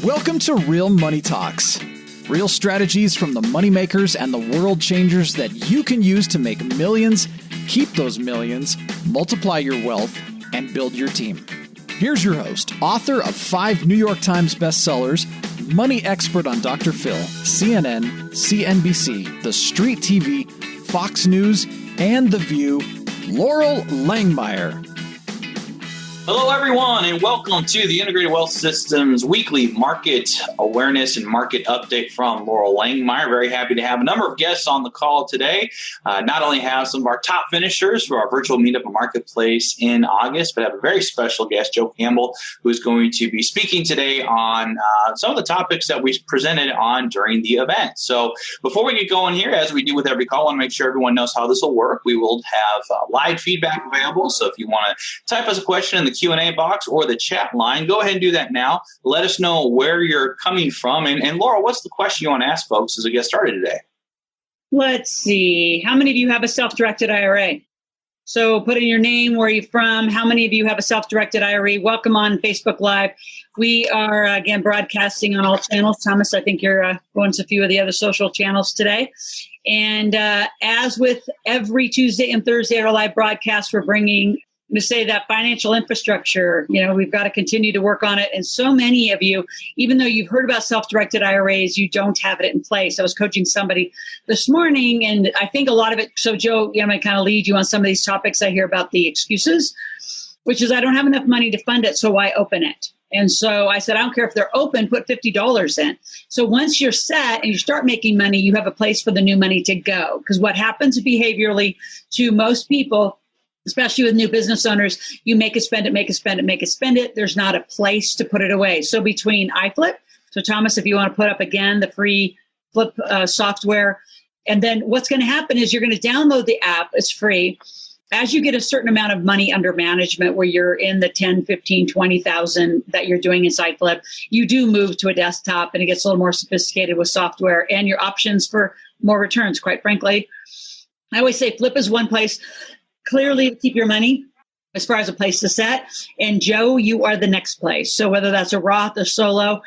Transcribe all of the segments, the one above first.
Welcome to Real Money Talks. Real strategies from the moneymakers and the world changers that you can use to make millions, keep those millions, multiply your wealth, and build your team. Here's your host, author of 5 New York Times bestsellers, money expert on Dr. Phil, CNN, CNBC, The Street TV, Fox News, and The View, Laurel Langmeyer. Hello, everyone, and welcome to the Integrated Wealth Systems weekly market awareness and market update from Laurel Langmeyer. Very happy to have a number of guests on the call today. Not only have some of our top finishers for our Virtual Meetup and Marketplace in August, but have a very special guest, Joe Hamel, who is going to be speaking today on some of the topics that we presented on during the event. So before we get going here, as we do with every call, I want to make sure everyone knows how this will work. We will have live feedback available. So if you want to type us a question in the Q&A box or the chat line, go ahead and do that now. Let us know where you're coming from. And Laura, what's the question you want to ask folks as we get started today? Let's see. How many of you have a self-directed IRA? So put in your name, where you're from. How many of you have a self-directed IRA? Welcome on Facebook Live. We are, again, broadcasting on all channels. Thomas, I think you're going to a few of the other social channels today. And as with every Tuesday and Thursday at our live broadcast, we're bringing to say that financial infrastructure, we've got to continue to work on it. And so many of you, even though you've heard about self-directed IRAs, you don't have it in place. I was coaching somebody this morning, and I think a lot of it, so Joe, I'm going to kind of lead you on some of these topics. I hear about the excuses, which is I don't have enough money to fund it, so why open it? And so I said, I don't care if they're open, put $50 in. So once you're set and you start making money, you have a place for the new money to go. Because what happens behaviorally to most people, especially with new business owners, you make it, spend it, make it, spend it, make it, spend it. There's not a place to put it away. So between iFlip, so Thomas, if you want to put up again the free Flip software, and then what's going to happen is you're going to download the app. It's free. As you get a certain amount of money under management, where you're in the 10, 15, 20,000 that you're doing inside Flip, you do move to a desktop, and it gets a little more sophisticated with software and your options for more returns, quite frankly. I always say Flip is one place clearly to keep your money as far as a place to set. And Joe, you are the next place. So whether that's a Roth or solo,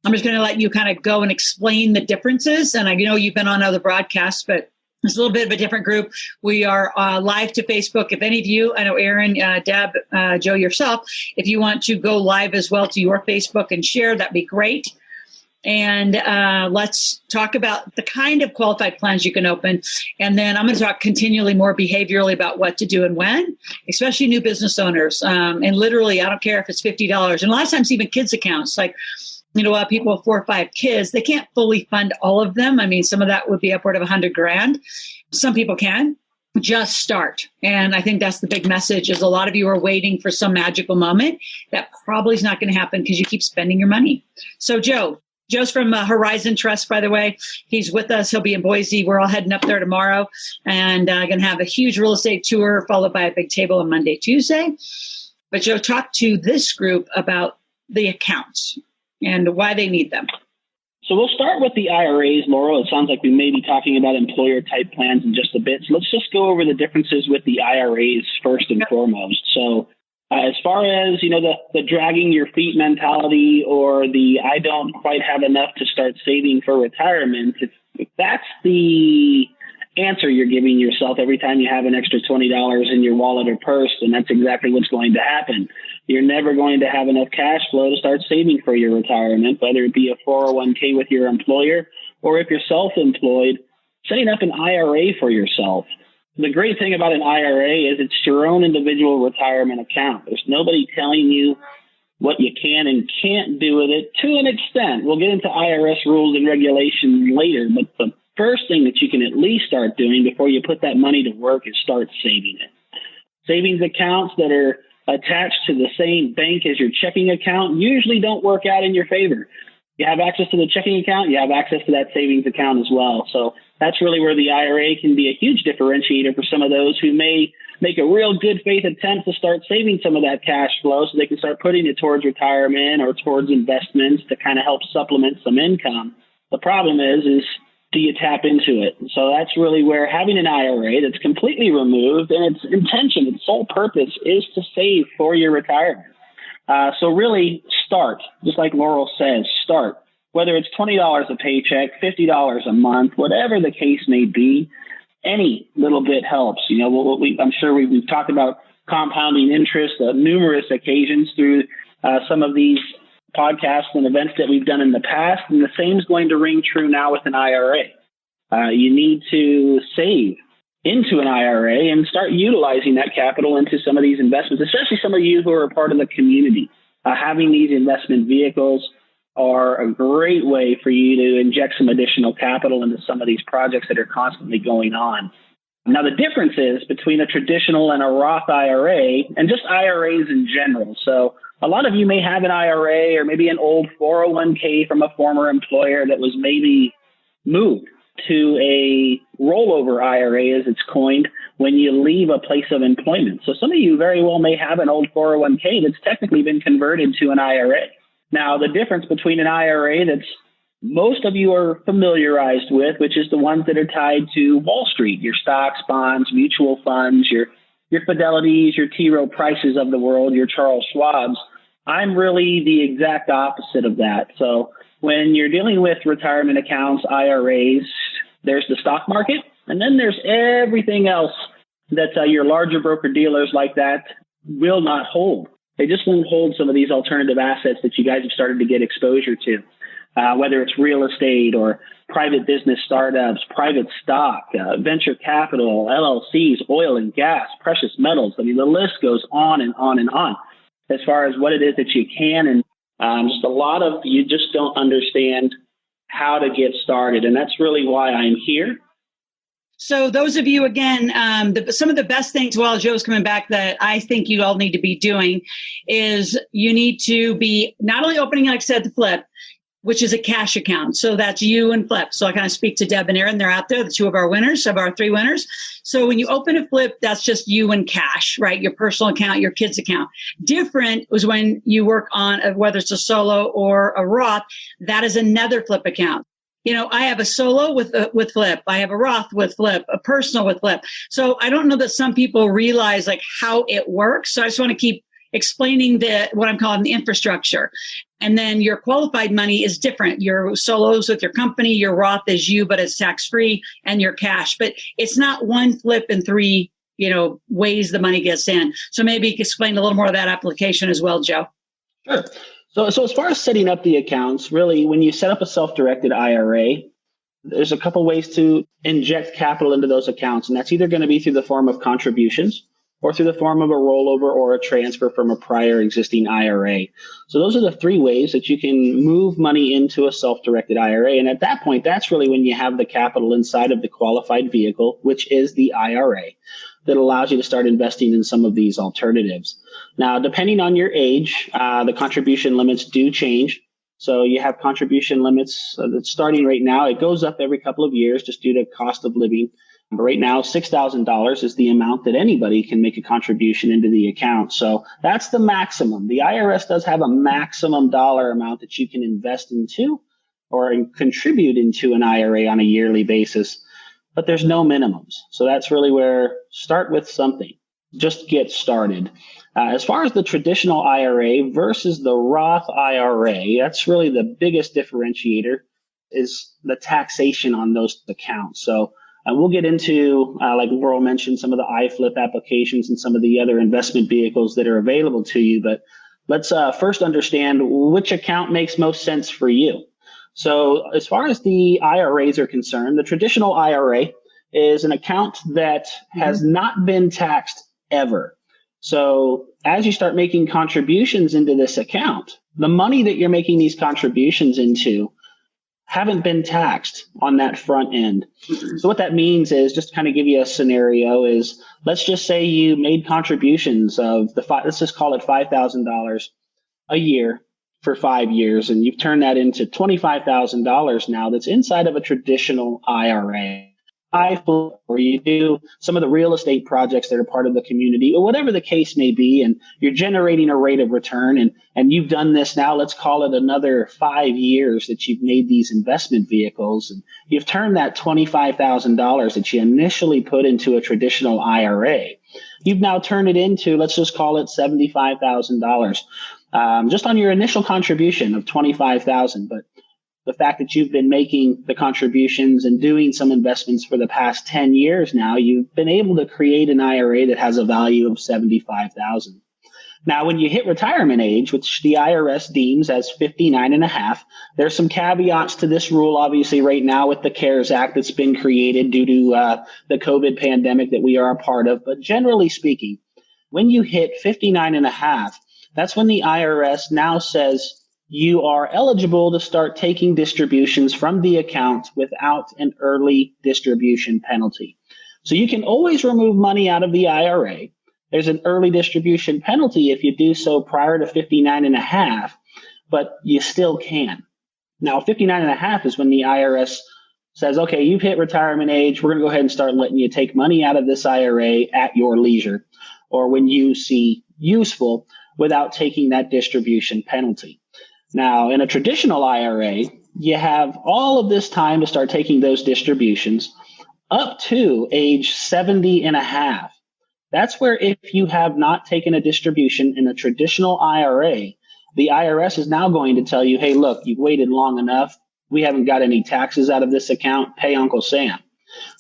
I'm just going to let you kind of go and explain the differences. And I know you've been on other broadcasts, but it's a little bit of a different group. We are live to Facebook. If any of you, I know Erin, Deb, Joe, yourself, if you want to go live as well to your Facebook and share, that'd be great. And let's talk about the kind of qualified plans you can open. And then I'm going to talk continually more behaviorally about what to do and when, especially new business owners. And literally, I don't care if it's $50. And a lot of times, even kids' accounts, like, a lot of people with 4 or 5 kids, they can't fully fund all of them. I mean, some of that would be upward of $100,000. Some people can. Just start. And I think that's the big message, is a lot of you are waiting for some magical moment. That probably is not going to happen because you keep spending your money. So Joe's from Horizon Trust, by the way. He's with us. He'll be in Boise. We're all heading up there tomorrow, and going to have a huge real estate tour followed by a big table on Monday, Tuesday. But Joe, talk to this group about the accounts and why they need them. So we'll start with the IRAs, Laurel. It sounds like we may be talking about employer-type plans in just a bit. So let's just go over the differences with the IRAs first and foremost. So as far as, the dragging your feet mentality, or the I don't quite have enough to start saving for retirement, if that's the answer you're giving yourself every time you have an extra $20 in your wallet or purse, then that's exactly what's going to happen. You're never going to have enough cash flow to start saving for your retirement, whether it be a 401k with your employer, or if you're self-employed, setting up an IRA for yourself. The great thing about an IRA is it's your own individual retirement account. There's nobody telling you what you can and can't do with it, to an extent. We'll get into IRS rules and regulations later, but the first thing that you can at least start doing before you put that money to work is start saving it. Savings accounts that are attached to the same bank as your checking account usually don't work out in your favor. You have access to the checking account, you have access to that savings account as well. So that's really where the IRA can be a huge differentiator for some of those who may make a real good faith attempt to start saving some of that cash flow so they can start putting it towards retirement or towards investments to kind of help supplement some income. The problem is do you tap into it? So that's really where having an IRA that's completely removed, and its intention, its sole purpose is to save for your retirement. So really start, just like Laurel says, start. Whether it's $20 a paycheck, $50 a month, whatever the case may be, any little bit helps. I'm sure we've talked about compounding interest on numerous occasions through some of these podcasts and events that we've done in the past, and the same is going to ring true now with an IRA. You need to save into an IRA and start utilizing that capital into some of these investments, especially some of you who are a part of the community. Having these investment vehicles are a great way for you to inject some additional capital into some of these projects that are constantly going on. Now, the difference is between a traditional and a Roth IRA and just IRAs in general. So a lot of you may have an IRA or maybe an old 401k from a former employer that was maybe moved to a rollover IRA, as it's coined, when you leave a place of employment. So some of you very well may have an old 401k that's technically been converted to an IRA. Now, the difference between an IRA that's most of you are familiarized with, which is the ones that are tied to Wall Street, your stocks, bonds, mutual funds, your Fidelities, your T. Rowe Prices of the world, your Charles Schwabs. I'm really the exact opposite of that. So when you're dealing with retirement accounts, IRAs, there's the stock market, and then there's everything else that your larger broker dealers like that will not hold. They just won't hold some of these alternative assets that you guys have started to get exposure to, whether it's real estate or private business startups, private stock, venture capital, LLCs, oil and gas, precious metals. I mean, the list goes on and on and on as far as what it is that you can. And just a lot of you just don't understand how to get started. And that's really why I'm here. So those of you, again, some of the best things while Joe's coming back that I think you all need to be doing is you need to be not only opening, like I said, the flip, which is a cash account. So that's you and flip. So I kind of speak to Deb and Erin. They're out there, the two of our winners, of our three winners. So when you open a flip, that's just you and cash, right? Your personal account, your kids' account. Different was when you work on whether it's a solo or a Roth, that is another flip account. I have a solo with flip. I have a Roth with flip, a personal with flip. So I don't know that some people realize like how it works. So I just want to keep explaining what I'm calling the infrastructure. And then your qualified money is different. Your solos with your company, your Roth is you, but it's tax-free, and your cash. But it's not one flip and three, ways the money gets in. So maybe you could explain a little more of that application as well, Joe. Sure. So as far as setting up the accounts, really, when you set up a self-directed IRA, there's a couple ways to inject capital into those accounts. And that's either going to be through the form of contributions or through the form of a rollover or a transfer from a prior existing IRA. So those are the three ways that you can move money into a self-directed IRA. And at that point, that's really when you have the capital inside of the qualified vehicle, which is the IRA, that allows you to start investing in some of these alternatives. Now, depending on your age, the contribution limits do change. So you have contribution limits that's starting right now. It goes up every couple of years just due to cost of living. But right now, $6,000 is the amount that anybody can make a contribution into the account. So that's the maximum. The IRS does have a maximum dollar amount that you can invest into or contribute into an IRA on a yearly basis, but there's no minimums. So that's really where start with something. Just get started. As far as the traditional IRA versus the Roth IRA, that's really the biggest differentiator is the taxation on those accounts. So we'll get into, like Laurel mentioned, some of the iFlip applications and some of the other investment vehicles that are available to you. But let's first understand which account makes most sense for you. So as far as the IRAs are concerned, the traditional IRA is an account that has not been taxed ever. So as you start making contributions into this account, the money that you're making these contributions into haven't been taxed on that front end. So what that means is, just to kind of give you a scenario, is let's just say you made contributions of let's just call it $5,000 a year for 5 years, and you've turned that into $25,000 now that's inside of a traditional IRA. Or you do some of the real estate projects that are part of the community, or whatever the case may be, and you're generating a rate of return, and you've done this now, let's call it another 5 years that you've made these investment vehicles, and you've turned that $25,000 that you initially put into a traditional IRA, you've now turned it into, let's just call it $75,000. just on your initial contribution of $25,000. But the fact that you've been making the contributions and doing some investments for the past 10 years now, you've been able to create an IRA that has a value of $75,000. Now, when you hit retirement age, which the IRS deems as 59 and a half, there's some caveats to this rule, obviously, right now with the CARES Act that's been created due to the COVID pandemic that we are a part of. But generally speaking, when you hit 59 and a half, that's when the IRS now says you are eligible to start taking distributions from the account without an early distribution penalty. So you can always remove money out of the IRA. There's an early distribution penalty if you do so prior to 59 and a half, but you still can. Now, 59 and a half is when the IRS says, okay, you've hit retirement age. We're going to go ahead and start letting you take money out of this IRA at your leisure or when you see useful without taking that distribution penalty. Now, in a traditional IRA, you have all of this time to start taking those distributions up to age 70 and a half. That's where if you have not taken a distribution in a traditional IRA, the IRS is now going to tell you, hey, look, you've waited long enough. We haven't got any taxes out of this account. Pay Uncle Sam.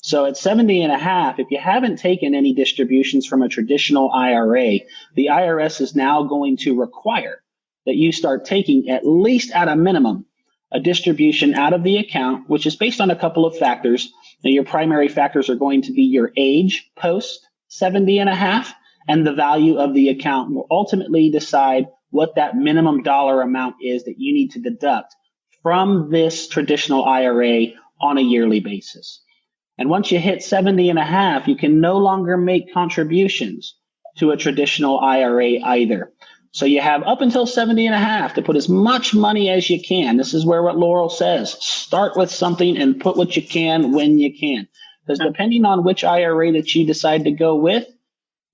So at 70 and a half, if you haven't taken any distributions from a traditional IRA, the IRS is now going to require that you start taking at least at a minimum a distribution out of the account, which is based on a couple of factors. Now, your primary factors are going to be your age post 70 and a half, and the value of the account will ultimately decide what that minimum dollar amount is that you need to deduct from this traditional IRA on a yearly basis. And once you hit 70 and a half, you can no longer make contributions to a traditional IRA either. So you have up until 70 and a half to put as much money as you can. This is where what Laurel says, start with something and put what you can when you can. Because depending on which IRA that you decide to go with,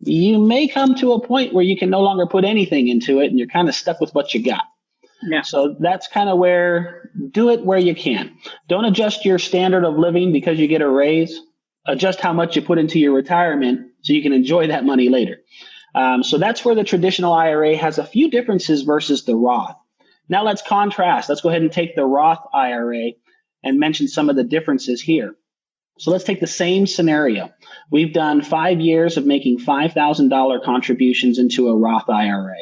you may come to a point where you can no longer put anything into it and you're kind of stuck with what you got. Yeah. So that's kind of where, do it where you can. Don't adjust your standard of living because you get a raise. Adjust how much you put into your retirement so you can enjoy that money later. So that's where the traditional IRA has a few differences versus the Roth. Now let's contrast. Let's go ahead and take the Roth IRA and mention some of the differences here. So let's take the same scenario. We've done 5 years of making $5,000 contributions into a Roth IRA.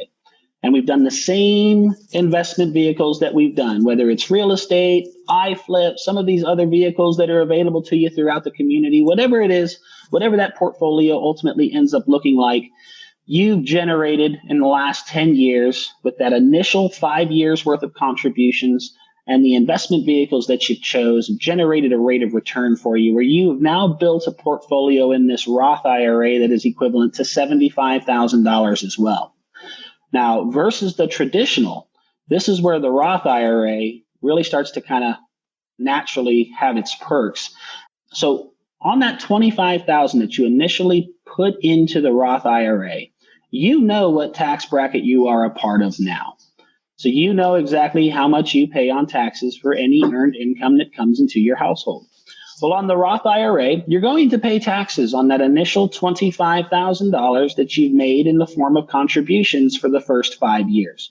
And we've done the same investment vehicles that we've done, whether it's real estate, iFlip, some of these other vehicles that are available to you throughout the community, whatever it is, whatever that portfolio ultimately ends up looking like, you've generated in the last 10 years with that initial 5 years worth of contributions and the investment vehicles that you chose generated a rate of return for you where you have now built a portfolio in this Roth IRA that is equivalent to $75,000 as well. Now, versus the traditional, this is where the Roth IRA really starts to kind of naturally have its perks. So on that $25,000 that you initially put into the Roth IRA, you know what tax bracket you are a part of now. So you know exactly how much you pay on taxes for any earned income that comes into your household. Well, on the Roth IRA, you're going to pay taxes on that initial $25,000 that you've made in the form of contributions for the first 5 years.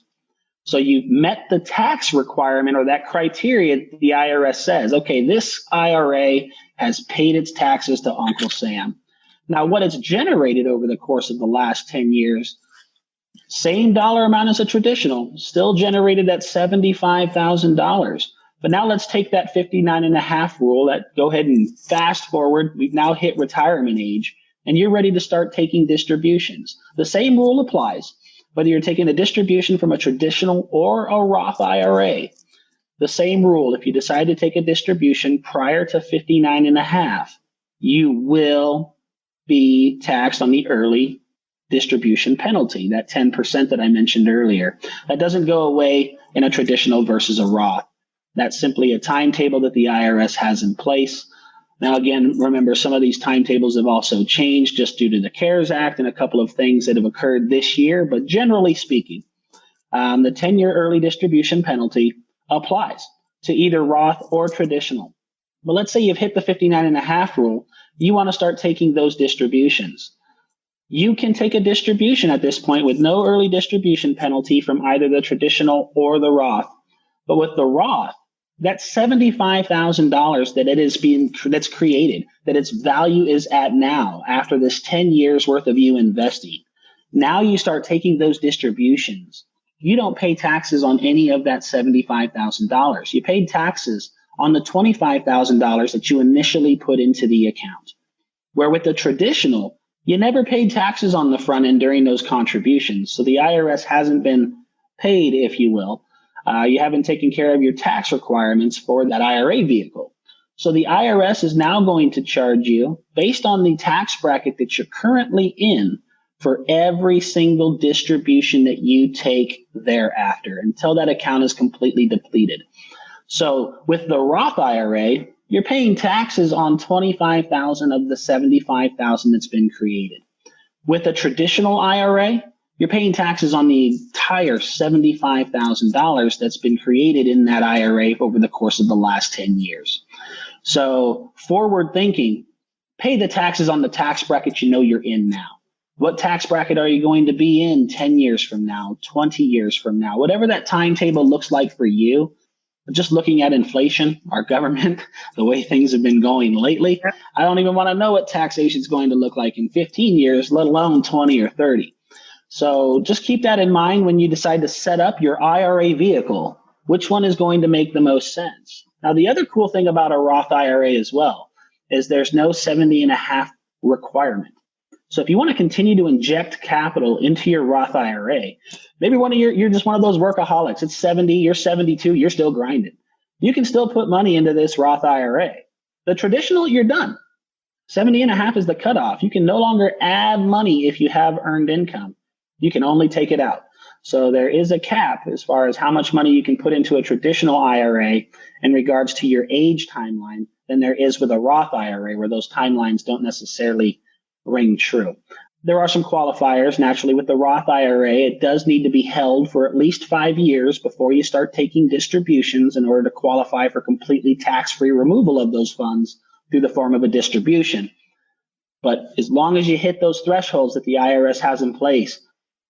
So you've met the tax requirement or that criteria the IRS says, okay, this IRA has paid its taxes to Uncle Sam. Now, what it's generated over the course of the last 10 years, same dollar amount as a traditional, still generated that $75,000. But now let's take that 59 and a half rule, that go ahead and fast forward. We've now hit retirement age and you're ready to start taking distributions. The same rule applies, whether you're taking a distribution from a traditional or a Roth IRA. The same rule, if you decide to take a distribution prior to 59 and a half, you will be taxed on the early distribution penalty, that 10% that I mentioned earlier. That doesn't go away in a traditional versus a Roth. That's simply a timetable that the IRS has in place. Now, again, remember, some of these timetables have also changed just due to the CARES Act and a couple of things that have occurred this year. But generally speaking, the 10-year early distribution penalty applies to either Roth or traditional. But let's say you've hit the 59 and a half rule. You want to start taking those distributions. you can take a distribution at this point with no early distribution penalty from either the traditional or the Roth. But with the Roth, that's $75,000 that's created, that its value is at now after this 10 years worth of you investing. Now you start taking those distributions. You don't pay taxes on any of that $75,000. You paid taxes on the $25,000 that you initially put into the account. Where with the traditional, you never paid taxes on the front end during those contributions. So the IRS hasn't been paid, if you will. You haven't taken care of your tax requirements for that IRA vehicle. So the IRS is now going to charge you based on the tax bracket that you're currently in for every single distribution that you take thereafter until that account is completely depleted. So with the Roth IRA, you're paying taxes on $25,000 of the $75,000 that's been created. With a traditional IRA, you're paying taxes on the entire $75,000 that's been created in that IRA over the course of the last 10 years. So forward thinking, pay the taxes on the tax bracket you know you're in now. What tax bracket are you going to be in 10 years from now, 20 years from now? Whatever that timetable looks like for you, just looking at inflation, our government, the way things have been going lately, I don't even want to know what taxation is going to look like in 15 years, let alone 20 or 30. So just keep that in mind when you decide to set up your IRA vehicle. Which one is going to make the most sense? Now, the other cool thing about a Roth IRA as well is there's no 70.5 requirement. So if you want to continue to inject capital into your Roth IRA, maybe you're just one of those workaholics. It's 70, you're 72, you're still grinding. You can still put money into this Roth IRA. The traditional, you're done. 70.5 is the cutoff. You can no longer add money if you have earned income. You can only take it out. So there is a cap as far as how much money you can put into a traditional IRA in regards to your age timeline than there is with a Roth IRA, where those timelines don't necessarily ring true. There are some qualifiers. Naturally, with the Roth IRA, it does need to be held for at least 5 years before you start taking distributions in order to qualify for completely tax-free removal of those funds through the form of a distribution. But as long as you hit those thresholds that the IRS has in place,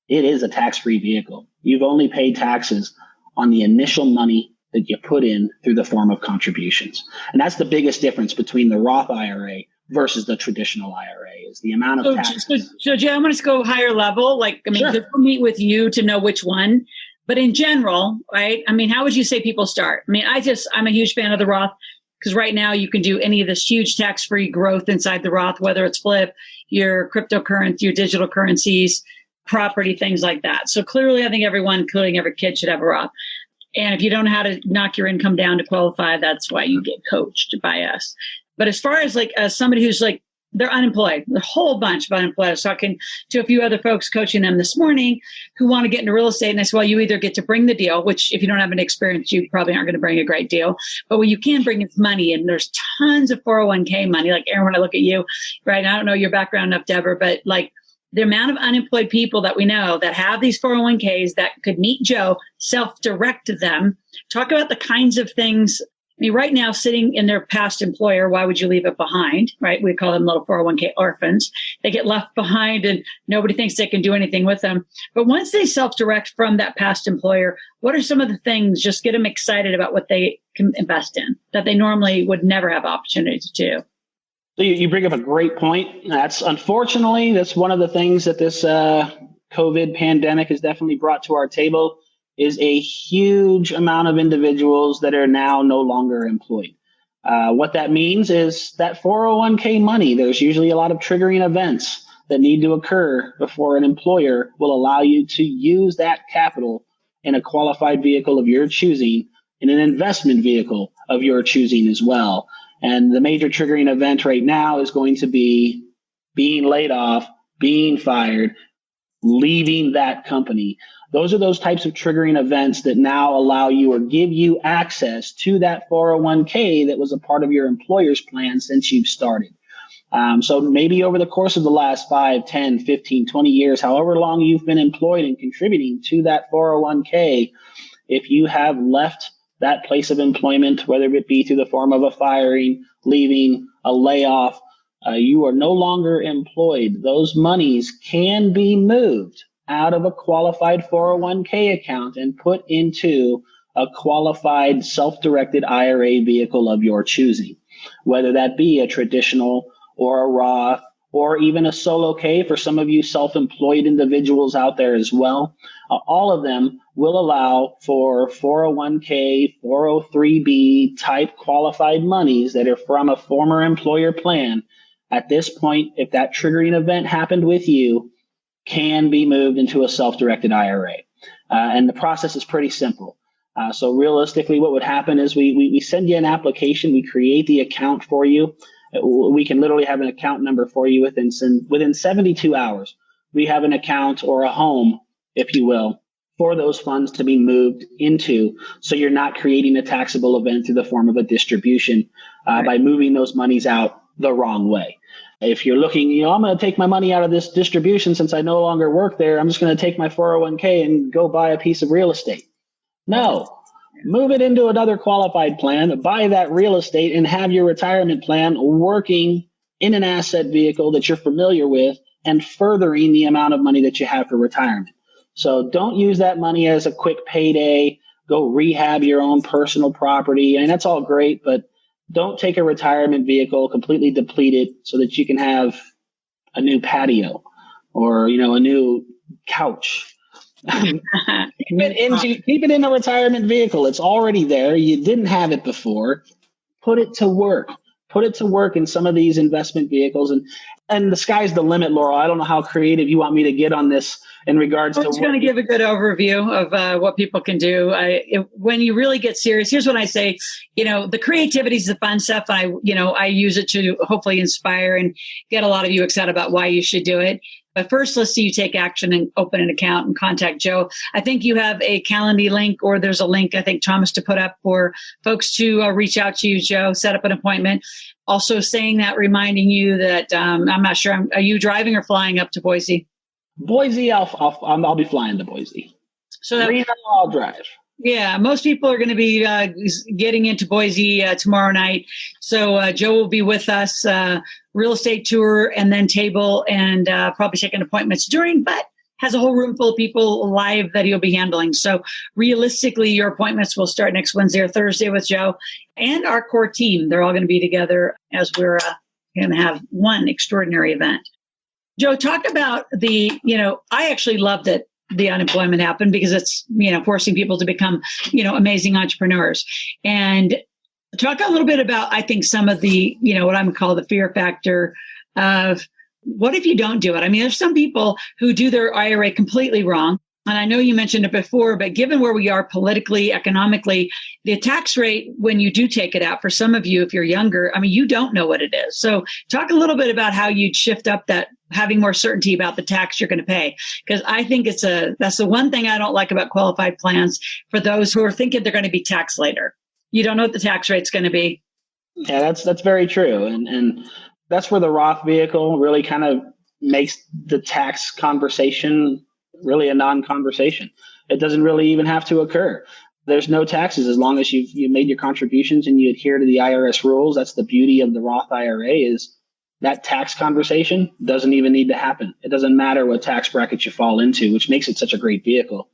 it is a tax-free vehicle. You've only paid taxes on the initial money that you put in through the form of contributions. And that's the biggest difference between the Roth IRA versus the traditional IRA is the amount of taxes. So Joe, I'm going to go higher level. Sure. We'll meet with you to know which one. But in general, right? How would you say people start? I'm a huge fan of the Roth because right now you can do any of this huge tax-free growth inside the Roth, whether it's flip, your cryptocurrency, your digital currencies, property, things like that. So clearly, I think everyone, including every kid, should have a Roth. And if you don't know how to knock your income down to qualify, that's why you get coached by us. But as far as somebody who's they're unemployed, a whole bunch of unemployed. I was talking to a few other folks coaching them this morning who want to get into real estate. And I said, well, you either get to bring the deal, which if you don't have any experience, you probably aren't going to bring a great deal. But what you can bring is money. And there's tons of 401k money. Like Erin, when I look at you, right? I don't know your background enough, Deborah, but the amount of unemployed people that we know that have these 401ks that could meet Joe, self-direct them, talk about the kinds of things. Right now, sitting in their past employer, why would you leave it behind, right? We call them little 401k orphans. They get left behind and nobody thinks they can do anything with them. But once they self-direct from that past employer, what are some of the things, just get them excited about what they can invest in that they normally would never have opportunity to do? So you bring up a great point. That's one of the things that this COVID pandemic has definitely brought to our table is a huge amount of individuals that are now no longer employed. What that means is that 401k money, there's usually a lot of triggering events that need to occur before an employer will allow you to use that capital in a qualified vehicle of your choosing, in an investment vehicle of your choosing as well. And the major triggering event right now is going to be being laid off, being fired, leaving that company. Those are those types of triggering events that now allow you or give you access to that 401k that was a part of your employer's plan since you've started. So maybe over the course of the last 5, 10, 15, 20 years, however long you've been employed and contributing to that 401k, if you have left that place of employment, whether it be through the form of a firing, leaving, a layoff, you are no longer employed, those monies can be moved out of a qualified 401k account and put into a qualified self-directed IRA vehicle of your choosing, whether that be a traditional or a Roth or even a solo K for some of you self-employed individuals out there as well. All of them will allow for 401k, 403b type qualified monies that are from a former employer plan. At this point, if that triggering event happened with you, can be moved into a self-directed IRA. And the process is pretty simple. So realistically, what would happen is we send you an application, we create the account for you. We can literally have an account number for you within 72 hours. We have an account or a home, if you will, for those funds to be moved into. So you're not creating a taxable event through the form of a distribution by moving those monies out the wrong way. If you're looking, I'm going to take my money out of this distribution since I no longer work there. I'm just going to take my 401k and go buy a piece of real estate. No. Move it into another qualified plan, buy that real estate, and have your retirement plan working in an asset vehicle that you're familiar with and furthering the amount of money that you have for retirement. So don't use that money as a quick payday. Go rehab your own personal property. I mean, that's all great, but don't take a retirement vehicle, completely deplete it so that you can have a new patio or, a new couch. Keep it in a retirement vehicle. It's already there. You didn't have it before. Put it to work. Put it to work in some of these investment vehicles. And the sky's the limit, Laurel. I don't know how creative you want me to get on this in regards to. I'm just going to give a good overview of what people can do. When you really get serious, here's what I say. The creativity is the fun stuff. I use it to hopefully inspire and get a lot of you excited about why you should do it. But first, let's see you take action and open an account and contact Joe. I think you have a Calendly link, or there's a link, I think, Thomas, to put up for folks to reach out to you, Joe, set up an appointment. Also saying that, reminding you that I'm not sure, are you driving or flying up to Boise? Boise, I'll be flying to Boise. So that, Reno, I'll drive. Yeah, most people are going to be getting into Boise tomorrow night. So Joe will be with us, real estate tour, and then table, and probably taking appointments during, but has a whole room full of people live that he'll be handling. So realistically, your appointments will start next Wednesday or Thursday with Joe and our core team. They're all going to be together as we're going to have one extraordinary event. Joe, talk about I actually love that the unemployment happened because it's, forcing people to become, amazing entrepreneurs. And talk a little bit about, I think, some of the, what I'm going to call the fear factor of what if you don't do it? I mean, there's some people who do their IRA completely wrong. And I know you mentioned it before, but given where we are politically, economically, the tax rate, when you do take it out, for some of you, if you're younger, I mean, you don't know what it is. So talk a little bit about how you'd shift up that, having more certainty about the tax you're going to pay. Because I think that's the one thing I don't like about qualified plans for those who are thinking they're going to be taxed later. You don't know what the tax rate's going to be. Yeah, that's very true. And that's where the Roth vehicle really kind of makes the tax conversation really a non-conversation. It doesn't really even have to occur. There's no taxes as long as you've made your contributions and you adhere to the IRS rules. That's the beauty of the Roth IRA, is that tax conversation doesn't even need to happen. It doesn't matter what tax bracket you fall into, which makes it such a great vehicle.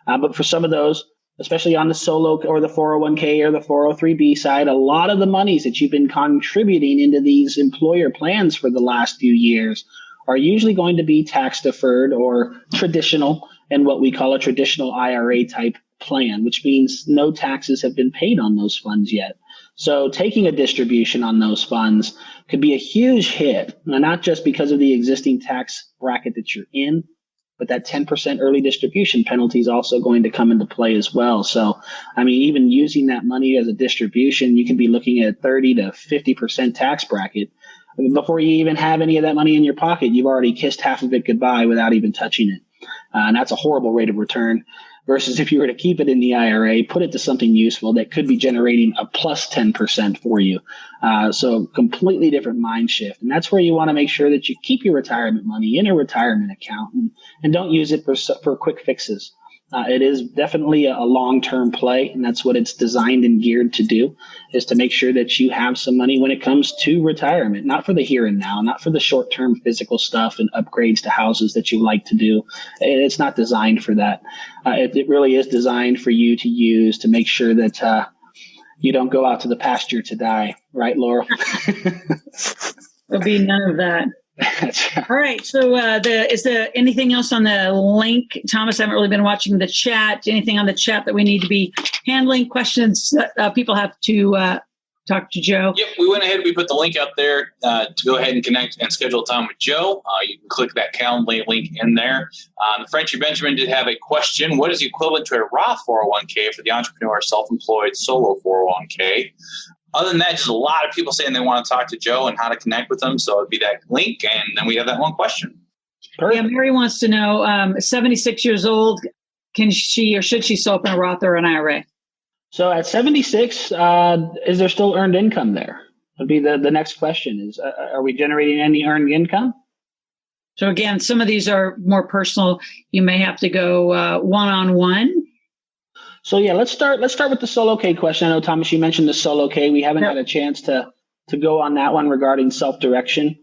But for some of those, especially on the solo or the 401k or the 403b side, a lot of the monies that you've been contributing into these employer plans for the last few years are usually going to be tax deferred or traditional, and what we call a traditional IRA type plan, which means no taxes have been paid on those funds yet. So taking a distribution on those funds could be a huge hit, not just because of the existing tax bracket that you're in, but that 10% early distribution penalty is also going to come into play as well. So, I mean, even using that money as a distribution, you can be looking at 30 to 50% tax bracket. Before you even have any of that money in your pocket, you've already kissed half of it goodbye without even touching it. And that's a horrible rate of return. Versus if you were to keep it in the IRA, put it to something useful that could be generating a plus 10% for you. So completely different mind shift. And that's where you want to make sure that you keep your retirement money in a retirement account and don't use it for quick fixes. It is definitely a long-term play, and that's what it's designed and geared to do, is to make sure that you have some money when it comes to retirement, not for the here and now, not for the short-term physical stuff and upgrades to houses that you like to do. It's not designed for that. It really is designed for you to use to make sure that you don't go out to the pasture to die. Right, Laurel? There'll be none of that. All right. So is there anything else on the link? Thomas, I haven't really been watching the chat. Anything on the chat that we need to be handling? Questions that people have to talk to Joe? Yep, we went ahead. We put the link out there to go ahead and connect and schedule time with Joe. You can click that Calendly link in there. Frenchie Benjamin did have a question. What is the equivalent to a Roth 401k for the entrepreneur, self-employed, solo 401k? Other than that, just a lot of people saying they want to talk to Joe and how to connect with them. So it'd be that link, and then we have that one question. Yeah, Mary wants to know, 76 years old, can she or should she still open a Roth or an IRA? So at 76, is there still earned income there? Would be the next question is, are we generating any earned income? So again, some of these are more personal. You may have to go one-on-one. So yeah, let's start with the solo K question. I know, Thomas, you mentioned the solo K. We haven't had a chance to go on that one regarding self-direction.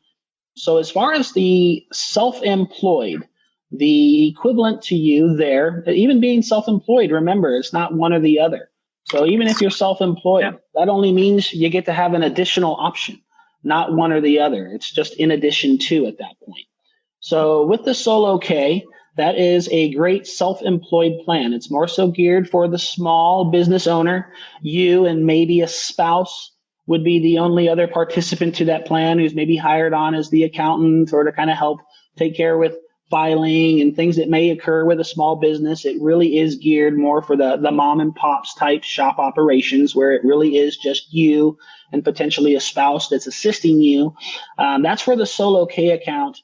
So as far as the self-employed, the equivalent to you there, even being self-employed, remember, it's not one or the other. So even if you're self-employed, that only means you get to have an additional option, not one or the other. It's just in addition to at that point. So with the solo K, that is a great self-employed plan. It's more so geared for the small business owner. You and maybe a spouse would be the only other participant to that plan who's maybe hired on as the accountant or to kind of help take care with filing and things that may occur with a small business. It really is geared more for the mom and pops type shop operations where it really is just you and potentially a spouse that's assisting you. That's where the solo K account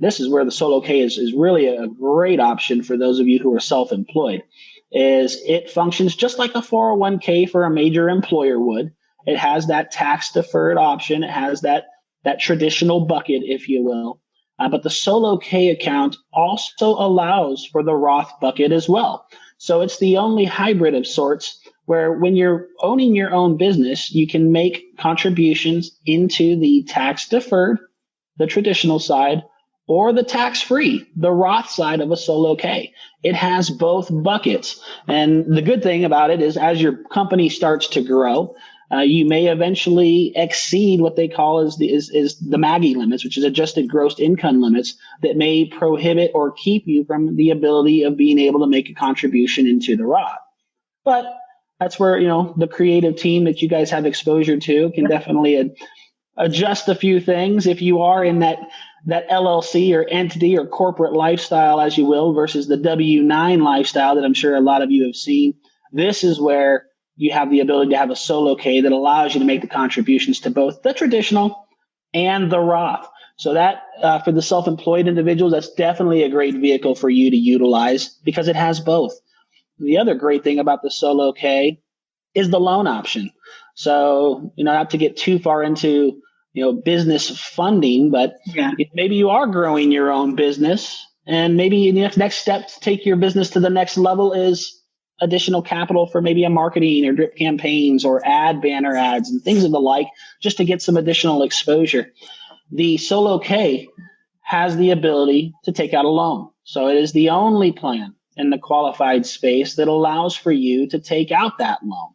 this is where the solo K is really a great option for those of you who are self-employed. Is it functions just like a 401k for a major employer would. It has that tax deferred option. It has that traditional bucket, if you will. But the solo K account also allows for the Roth bucket as well. So it's the only hybrid of sorts where when you're owning your own business, you can make contributions into the tax deferred, the traditional side, or the tax-free, the Roth side of a solo K. It has both buckets. And the good thing about it is as your company starts to grow, you may eventually exceed what they call is the MAGI limits, which is adjusted gross income limits that may prohibit or keep you from the ability of being able to make a contribution into the Roth. But that's where, the creative team that you guys have exposure to can definitely adjust a few things. If you are in that LLC or entity or corporate lifestyle, as you will, versus the W-9 lifestyle that I'm sure a lot of you have seen, this is where you have the ability to have a solo K that allows you to make the contributions to both the traditional and the Roth. So that for the self-employed individuals, that's definitely a great vehicle for you to utilize because it has both. The other great thing about the solo K is the loan option. So, not to get too far into business funding, but maybe you are growing your own business and maybe the next step to take your business to the next level is additional capital for maybe a marketing or drip campaigns or banner ads and things of the like, just to get some additional exposure. The solo K has the ability to take out a loan. So it is the only plan in the qualified space that allows for you to take out that loan.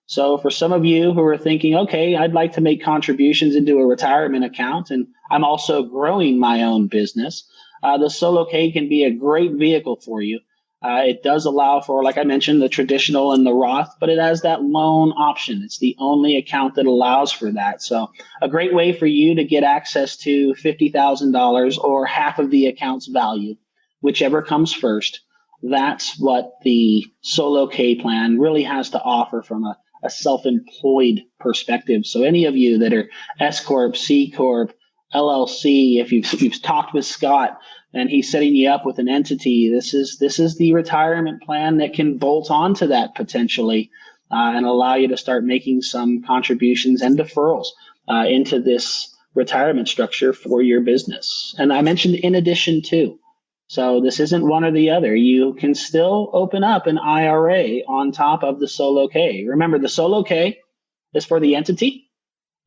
So for some of you who are thinking, okay, I'd like to make contributions into a retirement account and I'm also growing my own business, the solo K can be a great vehicle for you. It does allow for, like I mentioned, the traditional and the Roth, but it has that loan option. It's the only account that allows for that. So a great way for you to get access to $50,000 or half of the account's value, whichever comes first. That's what the solo K plan really has to offer from a self-employed perspective. So any of you that are S Corp, C Corp, LLC, if you've talked with Scott and he's setting you up with an entity, this is the retirement plan that can bolt onto that potentially and allow you to start making some contributions and deferrals into this retirement structure for your business. And I mentioned in addition to. So this isn't one or the other. You can still open up an IRA on top of the solo K. Remember, the solo K is for the entity.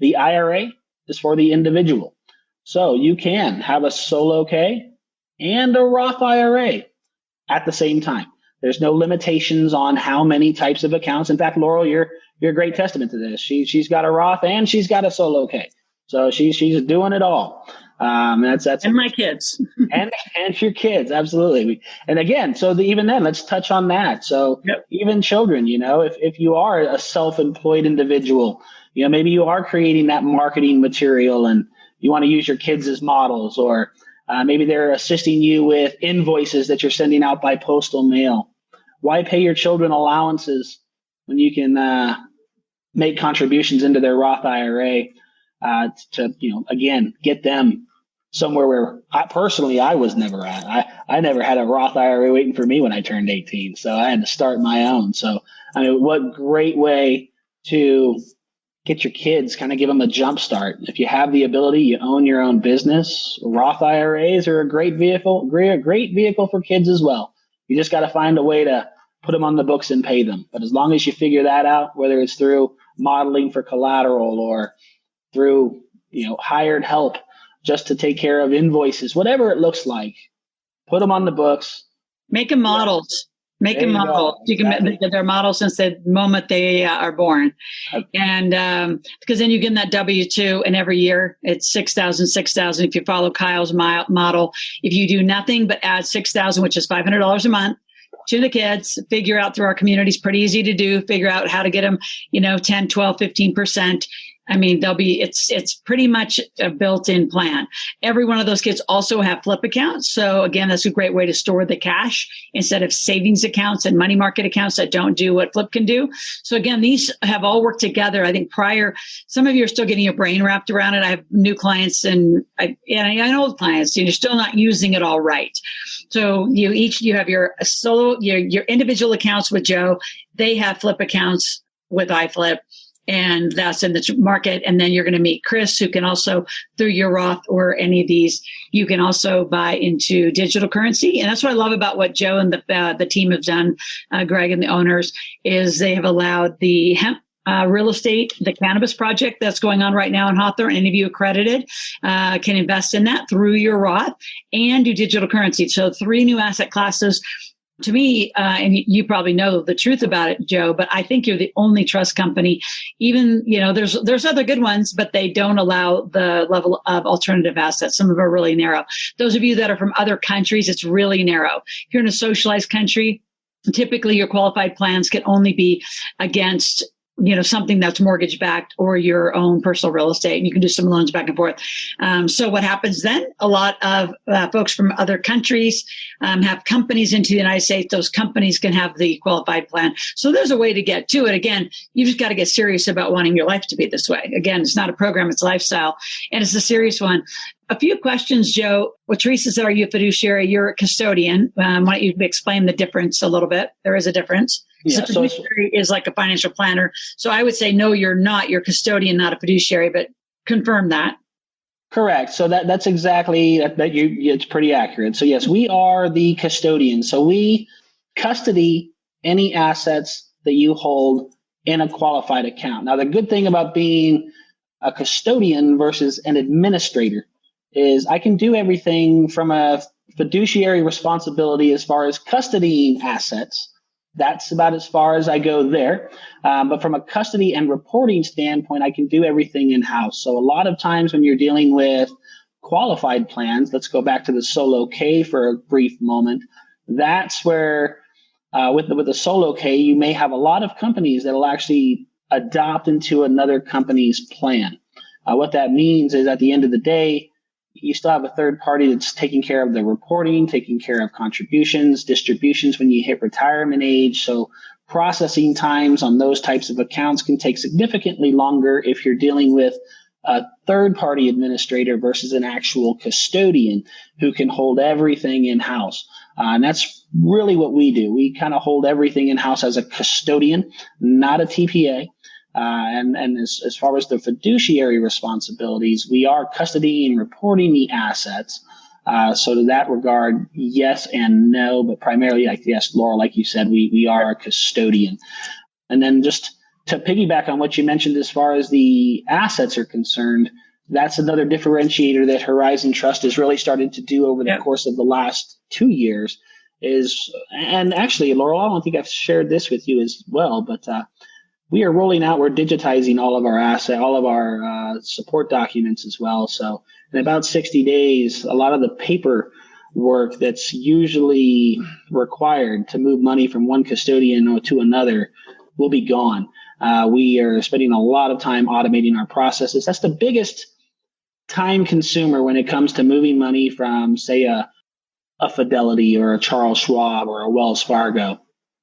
The IRA is for the individual. So you can have a solo K and a Roth IRA at the same time. There's no limitations on how many types of accounts. In fact, Laurel, you're a great testament to this. She's got a Roth and she's got a solo K. So she's doing it all. That's and my kids and your kids. Absolutely. And again, so even then, let's touch on that. So even children, if you are a self-employed individual, maybe you are creating that marketing material and you want to use your kids as models, or maybe they're assisting you with invoices that you're sending out by postal mail. Why pay your children allowances when you can make contributions into their Roth IRA to, again, get them somewhere where I was never at. I never had a Roth IRA waiting for me when I turned 18, so I had to start my own. So, what great way to get your kids, kind of give them a jump start. If you have the ability, you own your own business. Roth IRAs are a great vehicle for kids as well. You just got to find a way to put them on the books and pay them. But as long as you figure that out, whether it's through modeling for collateral or through, hired help just to take care of invoices, whatever it looks like, put them on the books. Make them models. Make them models. You can make their models since the moment they are born. And because then you get that W-2, and every year it's $6,000. If you follow Kyle's model, if you do nothing but add $6,000, which is $500 a month, to the kids, figure out through our community, it's pretty easy to do, figure out how to get them, 10, 12, 15%. I mean, it's pretty much a built-in plan. Every one of those kids also have flip accounts. So again, that's a great way to store the cash instead of savings accounts and money market accounts that don't do what flip can do. So again, these have all worked together. I think some of you are still getting your brain wrapped around it. I have new clients and I know old clients, you're still not using it all right. So you have your solo, your individual accounts with Joe. They have flip accounts with iFlip. And that's in the market. And then you're going to meet Chris, who can also, through your Roth or any of these, you can also buy into digital currency. And that's what I love about what Joe and the team have done, Greg and the owners, is they have allowed the hemp real estate, the cannabis project that's going on right now in Hawthorne. Any of you accredited can invest in that through your Roth and do digital currency. So 3 new asset classes. To me, and you probably know the truth about it, Joe, but I think you're the only trust company. Even, there's other good ones, but they don't allow the level of alternative assets. Some of them are really narrow. Those of you that are from other countries, it's really narrow. If you're in a socialized country, typically your qualified plans can only be against something that's mortgage backed or your own personal real estate, and you can do some loans back and forth. So what happens then? A lot of folks from other countries have companies into the United States. Those companies can have the qualified plan. So there's a way to get to it. Again, you just got to get serious about wanting your life to be this way. Again, it's not a program, it's a lifestyle, and it's a serious one. A few questions, Joe. Well, Teresa said, are you a fiduciary? You're a custodian. Why don't you explain the difference a little bit? There is a difference. Yeah, so fiduciary is like a financial planner. So I would say, no, you're not. You're a custodian, not a fiduciary, but confirm that. Correct. So that's exactly that. It's pretty accurate. So yes, we are the custodian. So we custody any assets that you hold in a qualified account. Now, the good thing about being a custodian versus an administrator is I can do everything from a fiduciary responsibility as far as custodying assets. That's about as far as I go there. But from a custody and reporting standpoint, I can do everything in-house. So a lot of times when you're dealing with qualified plans, let's go back to the solo K for a brief moment. That's where with the solo K, you may have a lot of companies that will actually adopt into another company's plan. What that means is at the end of the day, you still have a third party that's taking care of the reporting, taking care of contributions, distributions when you hit retirement age. So processing times on those types of accounts can take significantly longer if you're dealing with a third party administrator versus an actual custodian who can hold everything in-house. And that's really what we do. We kind of hold everything in-house as a custodian, not a TPA. And as far as the fiduciary responsibilities, we are custodying and reporting the assets. So to that regard, yes and no, but primarily, yes, Laura, like you said, we are a custodian. And then just to piggyback on what you mentioned as far as the assets are concerned, that's another differentiator that Horizon Trust has really started to do over the course of the last 2 years and actually, Laurel, I don't think I've shared this with you as well, but we're digitizing all of our support documents as well. So in about 60 days, a lot of the paper work that's usually required to move money from one custodian to another will be gone. We are spending a lot of time automating our processes. That's the biggest time consumer when it comes to moving money from, say, a Fidelity or a Charles Schwab or a Wells Fargo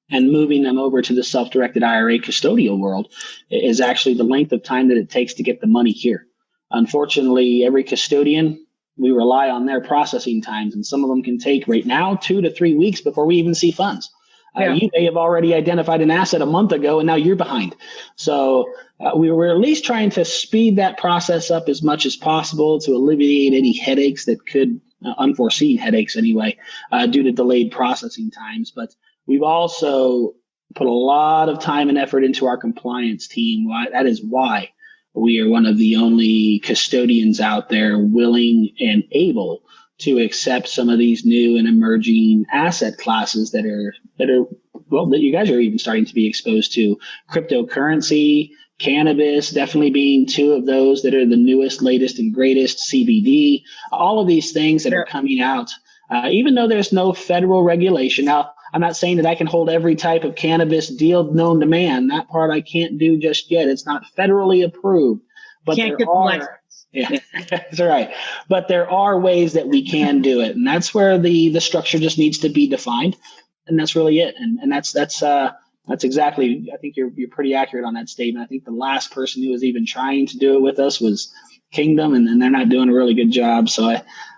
and moving them over to the self-directed IRA custodial world is actually the length of time that it takes to get the money here. Unfortunately, every custodian, we rely on their processing times, and some of them can take right now 2 to 3 weeks before we even see funds. You may have already identified an asset a month ago, and now you're behind. So we were at least trying to speed that process up as much as possible to alleviate any headaches that could, unforeseen headaches anyway, due to delayed processing times. But we've also put a lot of time and effort into our compliance team. That is why we are one of the only custodians out there willing and able to accept some of these new and emerging asset classes that you guys are even starting to be exposed to. Cryptocurrency, cannabis, definitely being two of those that are the newest, latest, and greatest, CBD, all of these things that are coming out, even though there's no federal regulation. Now, I'm not saying that I can hold every type of cannabis deal known to man. That part I can't do just yet. It's not federally approved. But yeah, that's right. But there are ways that we can do it. And that's where the structure just needs to be defined. And that's really it. And that's exactly, I think you're pretty accurate on that statement. I think the last person who was even trying to do it with us was Kingdom, and they're not doing a really good job. So